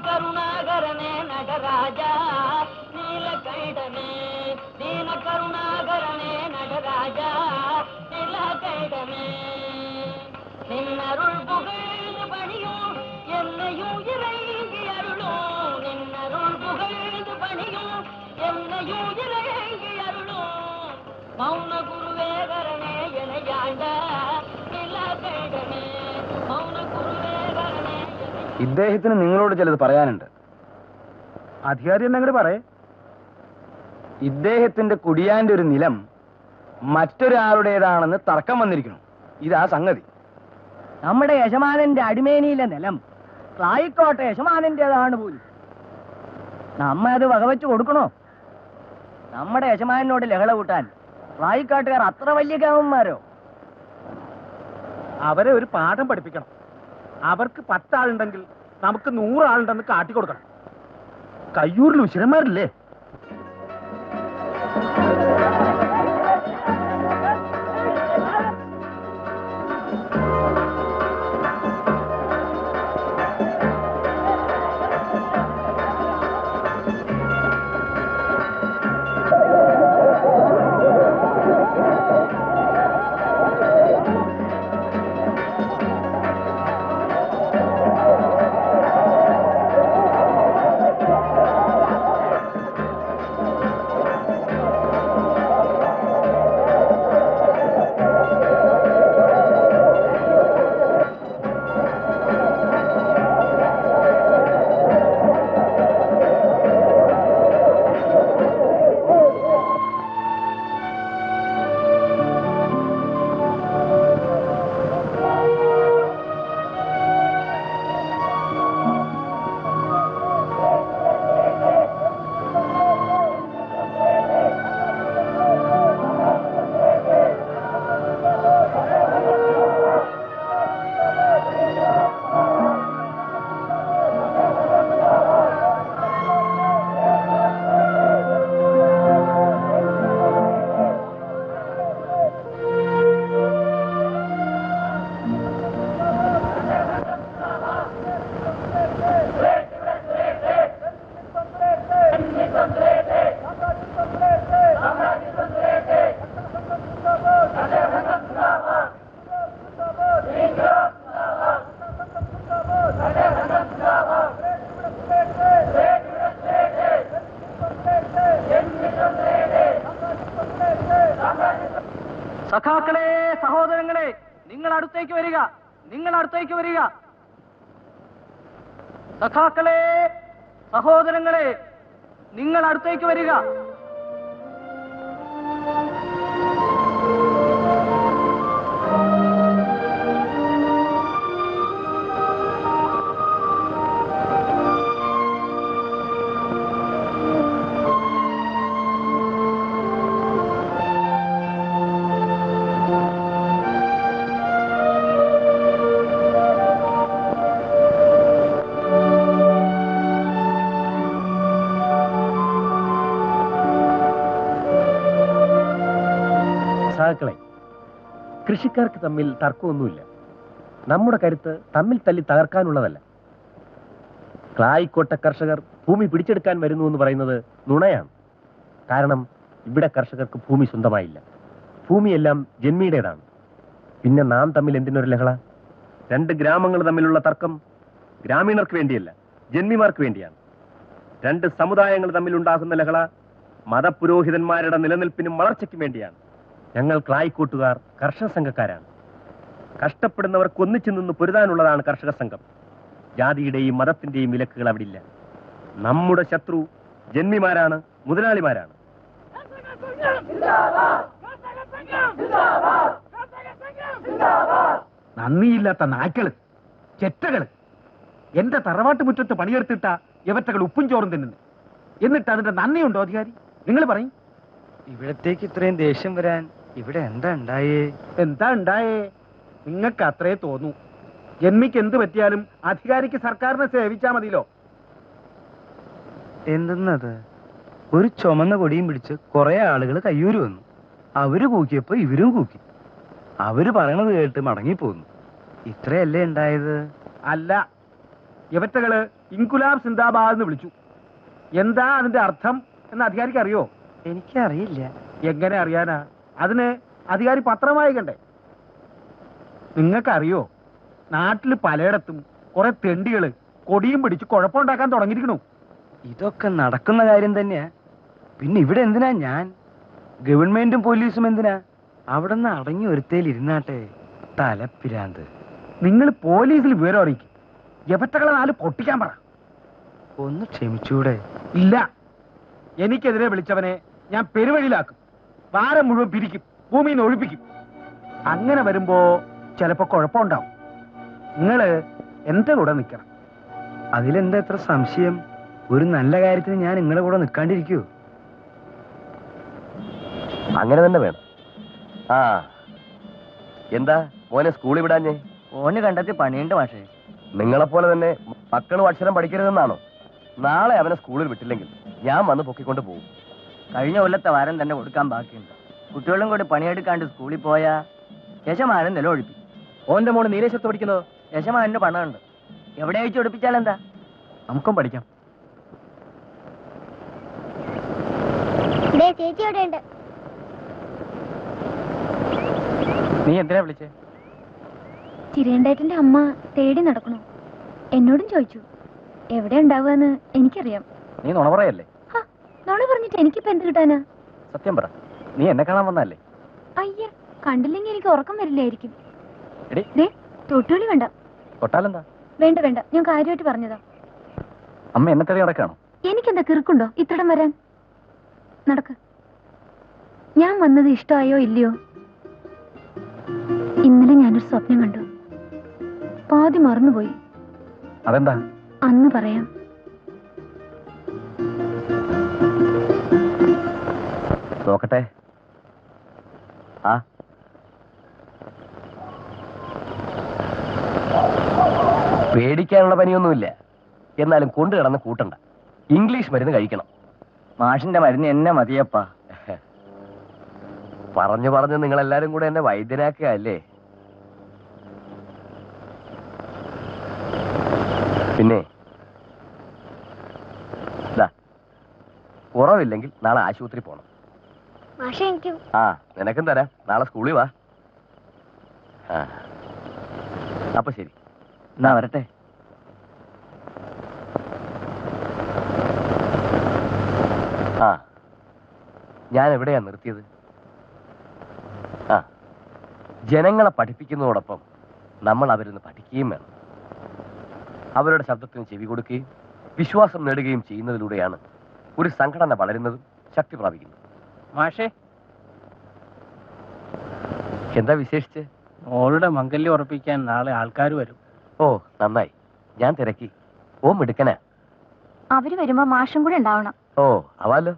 കരുണാകരനെ നടരാജ നീലകണ്ഠനെ ദീന കരുണാകരനെ നടരാജ നീലകണ്ഠനെ നിന്നരുൾ പുകഴ്ന്ന് പണിയും എന്നെയും ഇറങ്ങി അരുളോ നിന്നരുൾ പുകഴ്ന്ന് പണിയും എന്നെയും ഇറങ്ങി അരുളോ മൗന ഗുരുവേകരനെ എനയാണ്ട നീലകണ്ഠനെ മൗന ഗുരുവേകരനെ. ഇദ്ദേഹത്തിന് നിങ്ങളോട് ചിലത് പറയാനുണ്ട്. അധികാരി എന്നങ്ങോട്ട് പറയേ. ഇദ്ദേഹത്തിന്റെ കുടിയാന്റെ ഒരു നിലം മറ്റൊരാളുടേതാണെന്ന് തർക്കം വന്നിരിക്കുന്നു. ഇതാ സംഗതി. നമ്മുടെ യജമാനന്റെ അടിമേനിയിലെ നിലം റായിക്കോട്ടെ യജമാനന്റേതാണ് പോലും. നമ്മ അത് വകവെച്ച് കൊടുക്കണോ? നമ്മുടെ യജമാനോട് ലഹള കൂട്ടാൻ റായിക്കാട്ടുകാർ അത്ര വലിയ കാവന്മാരോ? അവരെ ഒരു പാഠം പഠിപ്പിക്കണം. അവർക്ക് 10 ആളുണ്ടെങ്കിൽ നമുക്ക് 100 ആളുണ്ടെന്ന് കാട്ടിക്കൊടുക്കണം. കയ്യൂരിൽ ഉശിരന്മാരില്ലേ? സഖാക്കളെ, സഹോദരങ്ങളെ, നിങ്ങൾ അടുത്തേക്ക് വരിക, നിങ്ങൾ അടുത്തേക്ക് വരിക. സഖാക്കളെ, സഹോദരങ്ങളെ, നിങ്ങൾ അടുത്തേക്ക് വരിക. കൃഷിക്കാർക്ക് തമ്മിൽ തർക്കമൊന്നുമില്ല. നമ്മുടെ കരുത്ത് തമ്മിൽ തല്ലി തകർക്കാനുള്ളതല്ല. ക്ലായിക്കോട്ട കർഷകർ ഭൂമി പിടിച്ചെടുക്കാൻ വരുന്നു എന്ന് പറയുന്നത് നുണയാണ്. കാരണം ഇവിടെ കർഷകർക്ക് ഭൂമി സ്വന്തമായില്ല. ഭൂമിയെല്ലാം ജന്മിയുടേതാണ്. പിന്നെ നാം തമ്മിൽ എന്തിനൊരു ലഹള? 2 ഗ്രാമങ്ങൾ തമ്മിലുള്ള തർക്കം ഗ്രാമീണർക്ക് വേണ്ടിയല്ല, ജന്മിമാർക്ക് വേണ്ടിയാണ്. 2 സമുദായങ്ങൾ തമ്മിലുണ്ടാകുന്ന ലഹള മതപുരോഹിതന്മാരുടെ നിലനിൽപ്പിനും വളർച്ചയ്ക്കും വേണ്ടിയാണ്. ഞങ്ങൾ ക്ലായിക്കോട്ടുകാർ കർഷക സംഘക്കാരാണ്. കഷ്ടപ്പെടുന്നവർക്ക് ഒന്നിച്ചു നിന്ന് പൊരുതാനുള്ളതാണ് കർഷക സംഘം. ജാതിയുടെയും മതത്തിന്റെയും വിലക്കുകൾ അവിടില്ല. നമ്മുടെ ശത്രു ജന്മിമാരാണ്, മുതലാളിമാരാണ്. നന്ദിയില്ലാത്ത നായ്ക്കള്, ചെറ്റകള്. എന്റെ തറവാട്ട് മുറ്റത്ത് പണിയെടുത്തിട്ട ഇവറ്റകൾ ഉപ്പും ചോറും തിന്നുന്നു. എന്നിട്ട് അതിന്റെ നന്ദിയുണ്ടോ അധികാരി? നിങ്ങൾ പറയും. ഇവിടത്തേക്ക് ഇത്രയും ദേഷ്യം വരാൻ ഇവിടെ എന്താ ഉണ്ടായേ? എന്താ ഉണ്ടായേ? നിങ്ങൾക്ക് അത്രേ തോന്നൂ. ജന്മിക്ക് എന്ത് പറ്റിയാലും അധികാരിക്ക് സർക്കാരിനെ സേവിച്ചാ മതിയല്ലോ. എന്തെന്നത്? ഒരു ചുമന്ന കൊടിയും പിടിച്ച് കുറെ ആളുകൾ കയ്യൂര് വന്നു. അവര് കൂക്കിയപ്പോ ഇവരും കൂക്കി. അവര് പറയണത് കേട്ട് മടങ്ങിപ്പോന്നു. ഇത്രയല്ലേ ഉണ്ടായത്? അല്ല, ഇവറ്റകള് ഇൻകുലാബ് സിന്ദാബാദ് എന്ന് വിളിച്ചു. എന്താ അതിന്റെ അർത്ഥം എന്ന് അധികാരിക്ക് അറിയോ? എനിക്കറിയില്ല. എങ്ങനെ അറിയാനാ? അതിന് അധികാരി പത്രം വായിക്കണ്ടേ? നിങ്ങൾക്കറിയോ, നാട്ടിൽ പലയിടത്തും കുറെ തെണ്ടികള് കൊടിയും പിടിച്ച് കുഴപ്പമുണ്ടാക്കാൻ തുടങ്ങിയിരിക്കണു. ഇതൊക്കെ നടക്കുന്ന കാര്യം തന്നെയാ. പിന്നെ ഇവിടെ എന്തിനാ ഞാൻ? ഗവൺമെന്റും പോലീസും എന്തിനാ? അവിടെ നിന്ന് അടങ്ങി ഒരുത്തേൽ ഇരുന്നാട്ടെ. തലപ്പിരാന്ത്. നിങ്ങൾ പോലീസിൽ വിവരം അറിയിക്കും. എവറ്റകളെ 4 പൊട്ടിക്കാൻ പറ. ഒന്ന് ക്ഷമിച്ചൂടെ? ഇല്ല, എനിക്കെതിരെ വിളിച്ചവനെ ഞാൻ പെരുവഴിയിലാക്കും. വാരം മുഴുവൻ പിരിക്കും, ഭൂമിയിൽ നിന്ന് ഒഴിപ്പിക്കും. അങ്ങനെ വരുമ്പോ ചിലപ്പോ കുഴപ്പമുണ്ടാവും. നിങ്ങള് എന്റെ കൂടെ നിൽക്കണം. അതിലെന്താ എത്ര സംശയം? ഒരു നല്ല കാര്യത്തിന് ഞാൻ നിങ്ങളുടെ കൂടെ നിൽക്കാണ്ടിരിക്കൂ? അങ്ങനെ തന്നെ വേണം. ആ, എന്താ മോനെ സ്കൂളിൽ വിടാഞ്ഞേ? ഓന് കണ്ടെത്തി പണിയുണ്ട് മാഷേ. നിങ്ങളെപ്പോലെ തന്നെ മക്കളും അക്ഷരം പഠിക്കരുതെന്നാണോ? നാളെ അവനെ സ്കൂളിൽ വിട്ടില്ലെങ്കിൽ ഞാൻ വന്ന് പൊക്കിക്കൊണ്ട് പോകും. കഴിഞ്ഞ കൊല്ലത്തെ വാരം തന്നെ കൊടുക്കാൻ ബാക്കിയുണ്ട്. കുട്ടികളും കൂടി പണിയെടുക്കാണ്ട് സ്കൂളിൽ പോയാ യശമാരൻ നില ഒഴിപ്പിക്കും. ഓന്റെ മോള് നീലേശ്വരത്ത് പഠിക്കുന്നത്? യശമാരന്റെ പണമുണ്ട്. എവിടെ അയച്ചു ഒടിപ്പിച്ചാൽ എന്താ? നമുക്കും പഠിക്കാം. ചേച്ചി അവിടെ ഉണ്ട്. നീ എന്തിനാ വിളിച്ചേ? ചിരേണ്ടേട്ടന്റെ അമ്മ തേടി നടക്കണു. എന്നോടും ചോദിച്ചു എവിടെ ഉണ്ടാവുകയെന്ന്. എനിക്കറിയാം. നീ നുണ പറയല്ലേ? നോളെ പറഞ്ഞിട്ട് എനിക്കിപ്പോ എന്ത് കിട്ടാനാ? സത്യം പറ, നീ എന്നെ കാണാൻ വന്നല്ലേ? അയ്യ, കണ്ടില്ലെങ്കിൽ എനിക്ക് ഉറക്കം വരില്ലായിരിക്കും. എടി, തൊട്ടുകളി വേണ്ട. തൊട്ടാലെന്താ? വേണ്ട വേണ്ട, ഞാൻ കാര്യമായിട്ട് പറഞ്ഞതാ. അമ്മ എന്നെ തെറി നടക്കാണോ? എനിക്കെന്താ കിറുക്കുണ്ടോ ഇത്രടം വരാൻ? നടക്ക്. ഞാൻ വന്നത് ഇഷ്ടമായോ ഇല്ലയോ? ഇന്നലെ ഞാനൊരു സ്വപ്നം കണ്ടു. പാതി മറന്നുപോയി. അതെന്താ? അന്ന് പറയാം. നോക്കട്ടെ. ആ, പേടിക്കാനുള്ള പനിയൊന്നുമില്ല. എന്നാലും കൊണ്ടു കിടന്ന് കൂട്ടണ്ട. ഇംഗ്ലീഷ് മരുന്ന് കഴിക്കണം. മാഷിന്റെ മരുന്ന് എന്നെ മതിയപ്പാ. പറഞ്ഞു പറഞ്ഞ് നിങ്ങളെല്ലാരും കൂടെ എന്നെ വൈദ്യനാക്കുക അല്ലേ? പിന്നെ കുറവില്ലെങ്കിൽ നാളെ ആശുപത്രി പോണം. ആ, നിനക്കും തരാം. നാളെ സ്കൂളിൽ വാ. ആ, അപ്പൊ ശരി, എന്നാ വരട്ടെ. ആ, ഞാൻ എവിടെയാ നിർത്തിയത്? ആ, ജനങ്ങളെ പഠിപ്പിക്കുന്നതോടൊപ്പം നമ്മൾ അവരൊന്ന് പഠിക്കുകയും വേണം. അവരുടെ ശബ്ദത്തിന് ചെവി കൊടുക്കുകയും വിശ്വാസം നേടുകയും ചെയ്യുന്നതിലൂടെയാണ് ഒരു സംഘടന വളരുന്നതും ശക്തി പ്രാപിക്കുന്നതും. മാഷേ, എന്താ വിശേഷിച്ച്? മോളുടെ മംഗല്യം ഉറപ്പിക്കാൻ നാളെ ആൾക്കാർ വരും. ഓ, നന്നായി. ഞാൻ തിരക്കി. ഓ, മിടുക്കനാ. അവര് വരുമ്പോ മാഷും കൂടെ ഉണ്ടാവണം. ഓ, ആവാലോ.